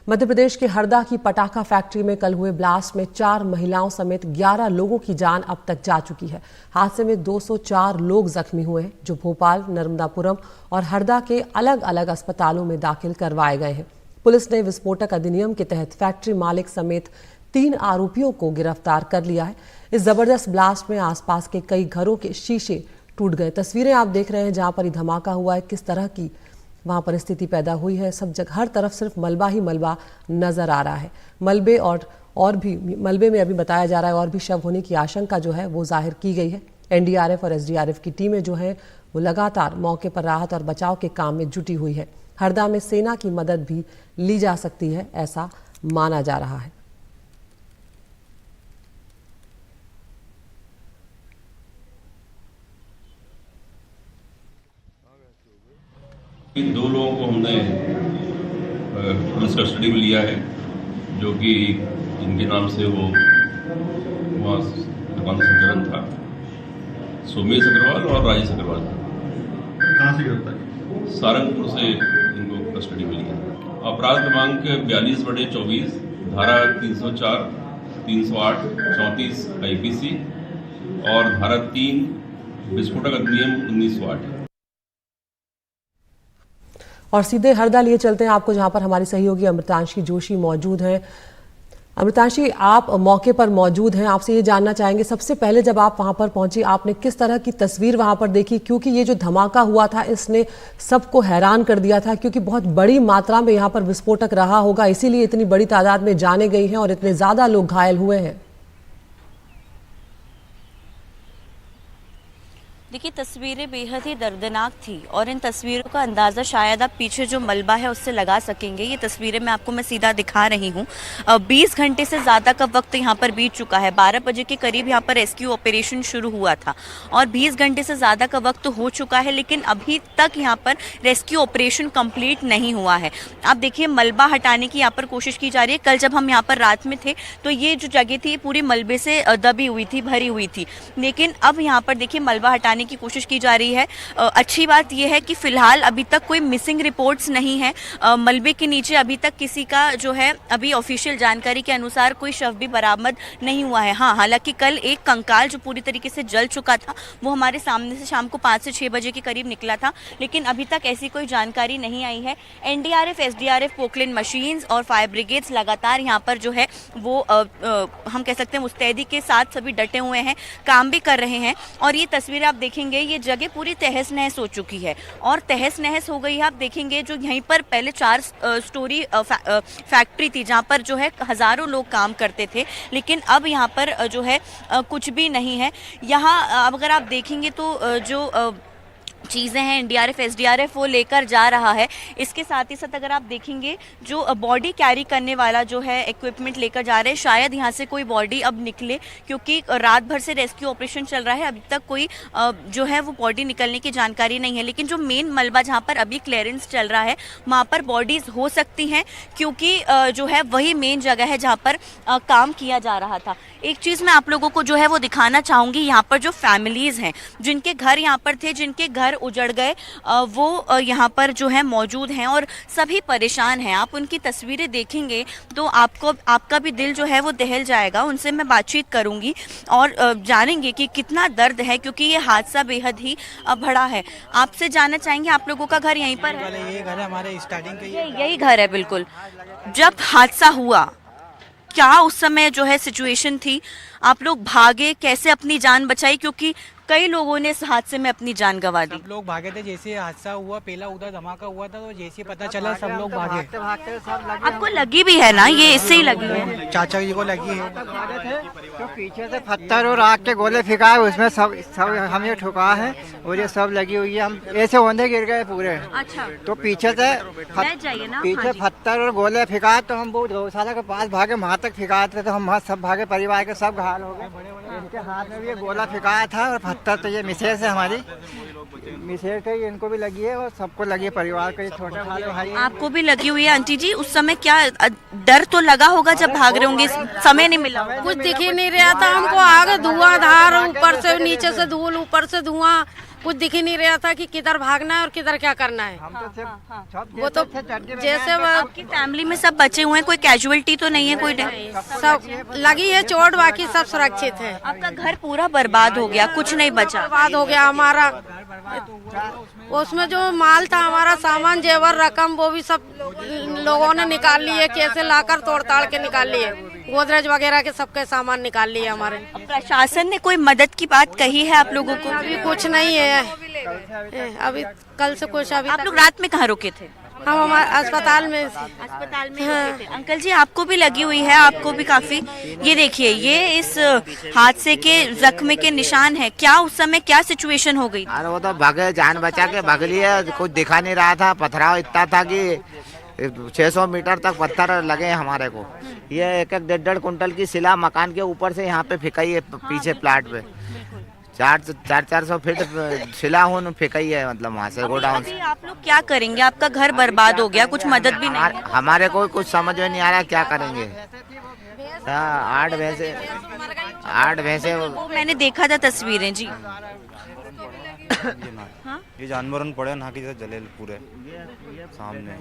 मध्य प्रदेश के हरदा की पटाखा फैक्ट्री में कल हुए ब्लास्ट में 4 महिलाओं समेत 11 लोगों की जान अब तक जा चुकी है। हादसे में 204 लोग जख्मी हुए हैं, जो भोपाल, नर्मदापुरम और हरदा के अलग अलग अस्पतालों में दाखिल करवाए गए हैं। पुलिस ने विस्फोटक अधिनियम के तहत फैक्ट्री मालिक समेत 3 आरोपियों को गिरफ्तार कर लिया है। इस जबरदस्त ब्लास्ट में आसपास के कई घरों के शीशे टूट गए। तस्वीरें आप देख रहे हैं जहां पर धमाका हुआ है, किस तरह की वहां परिस्थिति पैदा हुई है। सब जगह हर तरफ सिर्फ मलबा ही मलबा नजर आ रहा है। मलबे भी मलबे में अभी बताया जा रहा है और भी शव होने की आशंका जो है वो जाहिर की गई है। एनडीआरएफ और एसडीआरएफ की टीमें जो है वो लगातार मौके पर राहत और बचाव के काम में जुटी हुई है। हरदा में सेना की मदद भी ली जा सकती है, ऐसा माना जा रहा है। इन 2 लोगों को हमने पुलिस कस्टडी में लिया है, जो कि इनके नाम से वो वहाँ दुकान का संचालन था। सोमेश अग्रवाल और राजेश अग्रवाल। कहाँ से गिरफ्तार किया? सारंगपुर से इनको कस्टडी में लिया। अपराध क्रमांक 42/24, धारा 304, 308, 34 IPC और धारा 3 विस्फोटक अधिनियम 1908। और सीधे हरदा लिए चलते हैं आपको, जहां पर हमारी सहयोगी अमृतांशी जोशी मौजूद हैं। अमृतांशी, आप मौके पर मौजूद हैं, आपसे ये जानना चाहेंगे सबसे पहले जब आप वहां पर पहुंची आपने किस तरह की तस्वीर वहां पर देखी, क्योंकि ये जो धमाका हुआ था इसने सबको हैरान कर दिया था, क्योंकि बहुत बड़ी मात्रा में यहाँ पर विस्फोटक रहा होगा, इसीलिए इतनी बड़ी तादाद में जाने गई हैं और इतने ज्यादा लोग घायल हुए हैं। देखिए, तस्वीरें बेहद ही दर्दनाक थी और इन तस्वीरों का अंदाज़ा शायद आप पीछे जो मलबा है उससे लगा सकेंगे। ये तस्वीरें मैं सीधा दिखा रही हूँ। 20 घंटे से ज़्यादा का वक्त यहाँ पर बीत चुका है। 12 बजे के करीब यहाँ पर रेस्क्यू ऑपरेशन शुरू हुआ था और 20 घंटे से ज़्यादा का वक्त हो चुका है, लेकिन अभी तक यहाँ पर रेस्क्यू ऑपरेशन कंप्लीट नहीं हुआ है। आप देखिए, मलबा हटाने की यहाँ पर कोशिश की जा रही है। कल जब हम यहाँ पर रात में थे तो ये जो जगह थी पूरी मलबे से दबी हुई थी, भरी हुई थी, लेकिन अब यहाँ पर देखिए मलबा हटाने की कोशिश की जा रही है। अच्छी बात यह है कि फिलहाल अभी तक कोई मिसिंग रिपोर्ट्स नहीं है। मलबे के नीचे अभी तक किसी का जो है अभी ऑफिशियल जानकारी के अनुसार कोई शव भी बरामद नहीं हुआ है। हाँ, हालांकि कल एक कंकाल जो पूरी तरीके से जल चुका था वो हमारे सामने से शाम को 5 से 6 बजे के करीब निकला था, लेकिन अभी तक ऐसी कोई जानकारी नहीं आई है। एनडीआरएफ, एसडीआरएफ, पोकलेन मशीन्स और फायर ब्रिगेड्स लगातार यहाँ पर जो है वो हम कह सकते हैं मुस्तैदी के साथ सभी डटे हुए हैं, काम भी कर रहे हैं। और ये तस्वीरें आप देखेंगे, ये जगह पूरी तहस नहस हो चुकी है और तहस नहस हो गई है। आप देखेंगे जो यहीं पर पहले 4 स्टोरी फैक्ट्री थी जहाँ पर जो है हजारों लोग काम करते थे, लेकिन अब यहाँ पर जो है कुछ भी नहीं है। यहाँ अगर आप देखेंगे तो जो चीज़ें हैं एनडीआरएफ, एसडीआरएफ वो लेकर जा रहा है। इसके साथ ही साथ अगर आप देखेंगे जो बॉडी कैरी करने वाला जो है इक्विपमेंट लेकर जा रहे हैं, शायद यहाँ से कोई बॉडी अब निकले, क्योंकि रात भर से रेस्क्यू ऑपरेशन चल रहा है, अभी तक कोई जो है वो बॉडी निकलने की जानकारी नहीं है। लेकिन जो मेन मलबा जहाँ पर अभी क्लियरेंस चल रहा है वहाँ पर बॉडीज हो सकती हैं, क्योंकि जो है वही मेन जगह है जहाँ पर काम किया जा रहा था। एक चीज़ मैं आप लोगों को जो है वो दिखाना चाहूँगी, यहाँ पर जो फैमिलीज़ हैं जिनके घर यहाँ पर थे, जिनके घर उजड़ गए, वो यहाँ पर जो है मौजूद हैं और सभी परेशान हैं। आप उनकी तस्वीरें देखेंगे तो आपका भी दिल जो है वो दहल जाएगा। उनसे मैं बातचीत करूँगी और जानेंगे कि कितना दर्द है, क्योंकि ये हादसा बेहद ही बड़ा है। आपसे जानना चाहेंगे, आप लोगों का घर यहीं पर है? यही घर है हमारे, स्टार्टिंग के यही घर है। बिल्कुल। जब हादसा हुआ क्या उस समय जो है सिचुएशन थी? आप लोग भागे कैसे, अपनी जान बचाई? क्योंकि कई लोगों ने इस हादसे में अपनी जान गंवा दी। सब लोग भागे थे। जैसे हादसा हुआ, पहला उधर धमाका हुआ था, तो जैसे पता चला सब लोग भागे। आपको लगी भी है ना? ये इससे ही लगी है? चाचा जी को लगी है। तो पीछे से पत्थर और आग के गोले फेंकाए, उसमें सब हमें ठुका है और ये सब लगी हुई है। हम ऐसे होंदे गिर गए पूरे। अच्छा। तो पीछे से पीछे पत्थर और गोले फेंकाए, तो हम वो गौशाला के पास भागे, वहाँ तक फेंकाए थे, तो हम वहाँ सब भागे, परिवार के सब घायल हो गए। इनके हाथ में भी ये गोला फेंकाया था और पत्थर, तो ये मिसेज है हमारी, मिसेज है, इनको भी लगी है और सबको लगी है, परिवार के छोटे भाई। आपको भी लगी हुई है आंटी जी? उस समय क्या डर तो लगा होगा जब भाग रहे होंगे, समय नहीं मिला? कुछ दिख ही नहीं रहा था हमको, आगे धुआंधार, ऊपर से नीचे से धूल, ऊपर से धुआं, कुछ दिख ही नहीं रहा था कि किधर भागना है और किधर क्या करना है। हम तो सिर्फ वो तो जैसे आपकी फैमिली में सब बचे हुए हैं, कोई कैजुअलिटी तो नहीं है, कोई सब लगी है चोट, बाकी सब सुरक्षित है। आपका घर पूरा बर्बाद हो गया, कुछ नहीं बचा? बर्बाद हो गया हमारा, उसमें जो माल था हमारा सामान जेवर रकम वो भी सब लोगों ने निकाल लिए, कैसे लाकर तोड़ ताड़ के निकाल लिए, गोदरेज वगैरह के सबके सामान निकाल लिए हमारे। प्रशासन ने कोई मदद की बात कही है आप लोगों को? अभी कुछ नहीं है, अभी कल से कुछ। अभी आप लोग रात में कहाँ रुके थे? हम हमारे अस्पताल में रुके थे। अंकल जी आपको भी लगी हुई है, आपको भी काफी, ये देखिए ये इस हादसे के जख्म के निशान है। क्या उस समय क्या सिचुएशन हो गई? अरे वो तो भागे, जान बचा के भाग लिए, कुछ दिखा नहीं रहा था, पथराव इतना था कि 600 मीटर तक पत्थर लगे हमारे को। ये एक 1.5 कुंटल की सिला मकान के ऊपर से यहाँ पे फेंकाई है, पीछे प्लाट पे 400 फीट सिला फेंकाई है, मतलब वहाँ से गोडाउन से। आप लोग क्या करेंगे? आपका घर बर्बाद हो गया, कुछ मदद भी नहीं? हमारे को कुछ समझ में नहीं आ रहा क्या करेंगे। 8 भैंसे वो मैंने देखा था तस्वीरें जी। ये जानवर पड़े ना की जले पूरे सामने।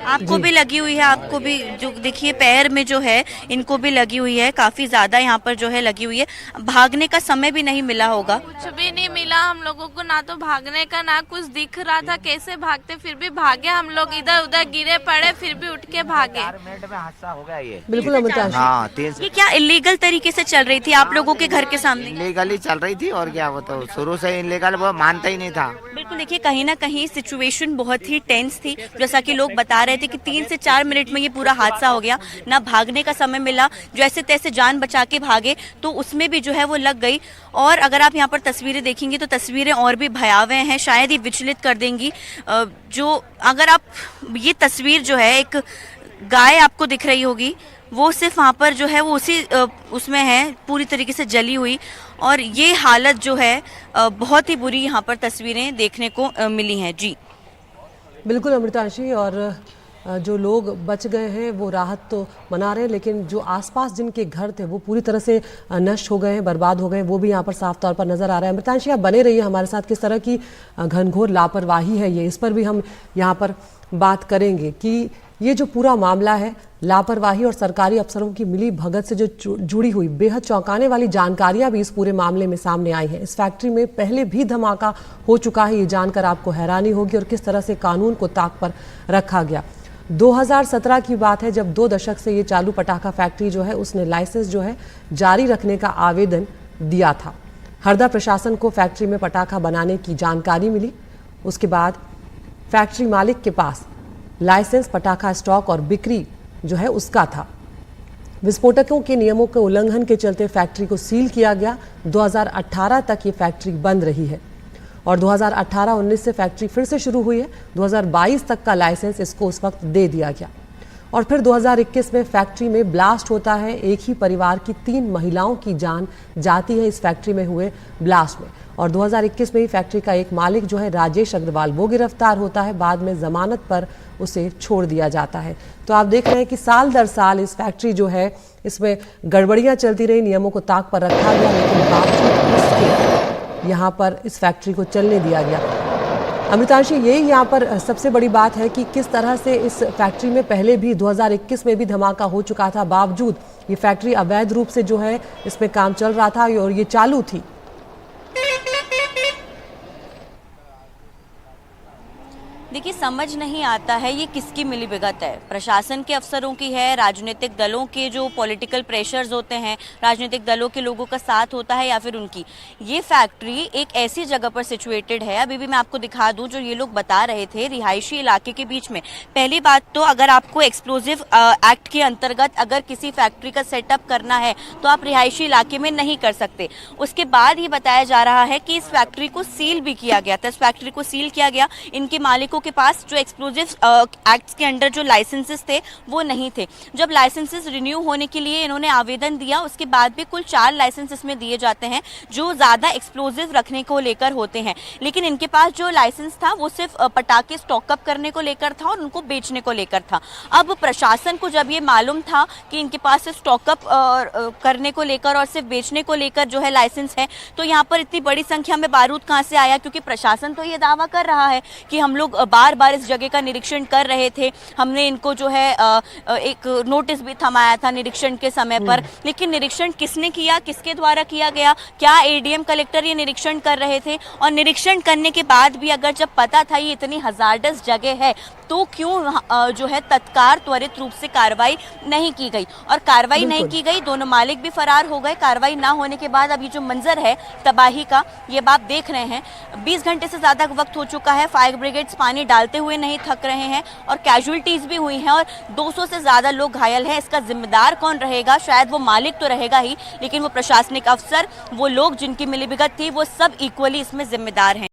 आपको भी लगी हुई है? आपको भी जो देखिए पैर में जो है इनको भी लगी हुई है, काफी ज्यादा यहाँ पर जो है लगी हुई है। भागने का समय भी नहीं मिला होगा? कुछ भी नहीं मिला हम लोगों को, ना तो भागने का ना कुछ दिख रहा था, कैसे भागते, फिर भी भागे हम लोग, इधर उधर गिरे पड़े फिर भी उठ के भागे। हादसा हो गया ये। बिल्कुल अमृतांशी। हाँ, ये क्या इलीगल तरीके से चल रही थी आप लोगों के घर के सामने? इलीगली चल रही थी और क्या, वो तो शुरू से इलीगल, वो मानता ही नहीं था। बिल्कुल देखिए कहीं ना कहीं सिचुएशन बहुत ही टेंस थी, जैसा कि लोग बता रहे थे कि 3 से 4 मिनट में ये पूरा हादसा हो गया, ना भागने का समय मिला, जैसे तैसे जान बचा के भागे तो उसमें भी जो है वो लग गई। और अगर आप यहाँ पर तस्वीरें देखेंगे तो तस्वीरें और भी भयावह हैं, शायद ही विचलित कर देंगी। जो अगर आप ये तस्वीर जो है, एक गाय आपको दिख रही होगी, वो सिर्फ वहाँ पर जो है वो उसी उसमें है, पूरी तरीके से जली हुई। और ये हालत जो है बहुत ही बुरी यहाँ पर तस्वीरें देखने को मिली हैं जी। बिल्कुल अमृतांशी, और जो लोग बच गए हैं वो राहत तो मना रहे हैं, लेकिन जो आसपास जिनके घर थे वो पूरी तरह से नष्ट हो गए हैं, बर्बाद हो गए हैं, वो भी यहाँ पर साफ तौर पर नजर आ रहा है। अमृतांशी आप बने रहिए हमारे साथ, किस तरह की घनघोर लापरवाही है ये, इस पर भी हम यहाँ पर बात करेंगे कि ये जो पूरा मामला है, लापरवाही और सरकारी अफसरों की मिली भगत से जो जुड़ी हुई बेहद चौंकाने वाली जानकारियां भी इस पूरे मामले में सामने आई हैं। इस फैक्ट्री में पहले भी धमाका हो चुका है, ये जानकर आपको हैरानी होगी, और किस तरह से कानून को ताक पर रखा गया। 2017 की बात है जब 2 दशक से ये चालू पटाखा फैक्ट्री जो है उसने लाइसेंस जो है जारी रखने का आवेदन दिया था। हरदा प्रशासन को फैक्ट्री में पटाखा बनाने की जानकारी मिली, उसके बाद फैक्ट्री मालिक के पास लाइसेंस, पटाखा स्टॉक और बिक्री जो है उसका था। विस्फोटकों के नियमों के उल्लंघन के चलते फैक्ट्री को सील किया गया। 2018 तक ये फैक्ट्री बंद रही है और 2018-19 से फैक्ट्री फिर से शुरू हुई है। 2022 तक का लाइसेंस इसको उस वक्त दे दिया गया और फिर 2021 में फैक्ट्री में ब्लास्ट होता है। एक ही परिवार की 3 महिलाओं की जान जाती है इस फैक्ट्री में हुए ब्लास्ट में, और 2021 में ही फैक्ट्री का एक मालिक जो है राजेश अग्रवाल वो गिरफ्तार होता है। बाद में जमानत पर उसे छोड़ दिया जाता है। तो आप देख रहे हैं कि साल दर साल इस फैक्ट्री जो है इसमें गड़बड़ियां चलती रही, नियमों को ताक पर रखा गया, लेकिन बावजूद इसके यहाँ पर इस फैक्ट्री को चलने दिया गया। अमृतांशी, यही यहाँ पर सबसे बड़ी बात है कि किस तरह से इस फैक्ट्री में पहले भी 2021 में भी धमाका हो चुका था, बावजूद ये फैक्ट्री अवैध रूप से जो है इसमें काम चल रहा था और ये चालू थी। देखिए समझ नहीं आता है ये किसकी मिलीभगत है, प्रशासन के अफसरों की है, राजनीतिक दलों के जो पॉलिटिकल प्रेशर्स होते हैं, राजनीतिक दलों के लोगों का साथ होता है, या फिर उनकी। ये फैक्ट्री एक ऐसी जगह पर सिचुएटेड है, अभी भी मैं आपको दिखा दूं जो ये लोग बता रहे थे, रिहायशी इलाके के बीच में। पहली बात तो अगर आपको एक्सप्लोजिव एक्ट के अंतर्गत अगर किसी फैक्ट्री का सेटअप करना है तो आप रिहायशी इलाके में नहीं कर सकते। उसके बाद ये बताया जा रहा है कि इस फैक्ट्री को सील भी किया गया था, इस फैक्ट्री को सील किया गया, इनके मालिकों के पास जो एक्सप्लोजिव एक्ट्स के अंडर जो लाइसेंसेस थे वो नहीं थे। जब लाइसेंसेस रिन्यू होने के लिए इन्होंने आवेदन दिया, उसके बाद भी कुल 4 लाइसेंस इसमें दिए जाते हैं जो ज़्यादा एक्सप्लोजिव रखने को लेकर होते हैं, लेकिन इनके पास जो लाइसेंस था वो सिर्फ पटाखे स्टॉकअप करने को लेकर था और उनको बेचने को लेकर था। अब प्रशासन को जब ये मालूम था कि इनके पास सिर्फ स्टॉकअप करने को लेकर और सिर्फ बेचने को लेकर जो है लाइसेंस है, तो यहाँ पर इतनी बड़ी संख्या में बारूद कहाँ से आया? क्योंकि प्रशासन तो ये दावा कर रहा है कि हम लोग बार बार इस जगह का निरीक्षण कर रहे थे, हमने इनको जो है एक नोटिस भी थमाया था निरीक्षण के समय पर, लेकिन निरीक्षण किसने किया, किसके द्वारा किया गया? क्या एडीएम कलेक्टर ये निरीक्षण कर रहे थे? और निरीक्षण करने के बाद भी अगर जब पता था ये इतनी हजार्डस जगह है तो क्यों जो है तत्काल त्वरित रूप से कार्रवाई नहीं की गई? और कार्रवाई नहीं की गई, दोनों मालिक भी फरार हो गए। कार्रवाई ना होने के बाद अब ये जो मंजर है तबाही का, ये आप देख रहे हैं। 20 घंटे से ज्यादा वक्त हो चुका है, फायर ब्रिगेड्स पानी डालते हुए नहीं थक रहे हैं और कैजुअलिटीज भी हुई हैं और 200 से ज्यादा लोग घायल हैं। इसका जिम्मेदार कौन रहेगा? शायद वो मालिक तो रहेगा ही, लेकिन वो प्रशासनिक अफसर, वो लोग जिनकी मिलीभगत थी, वो सब इक्वली इसमें जिम्मेदार हैं।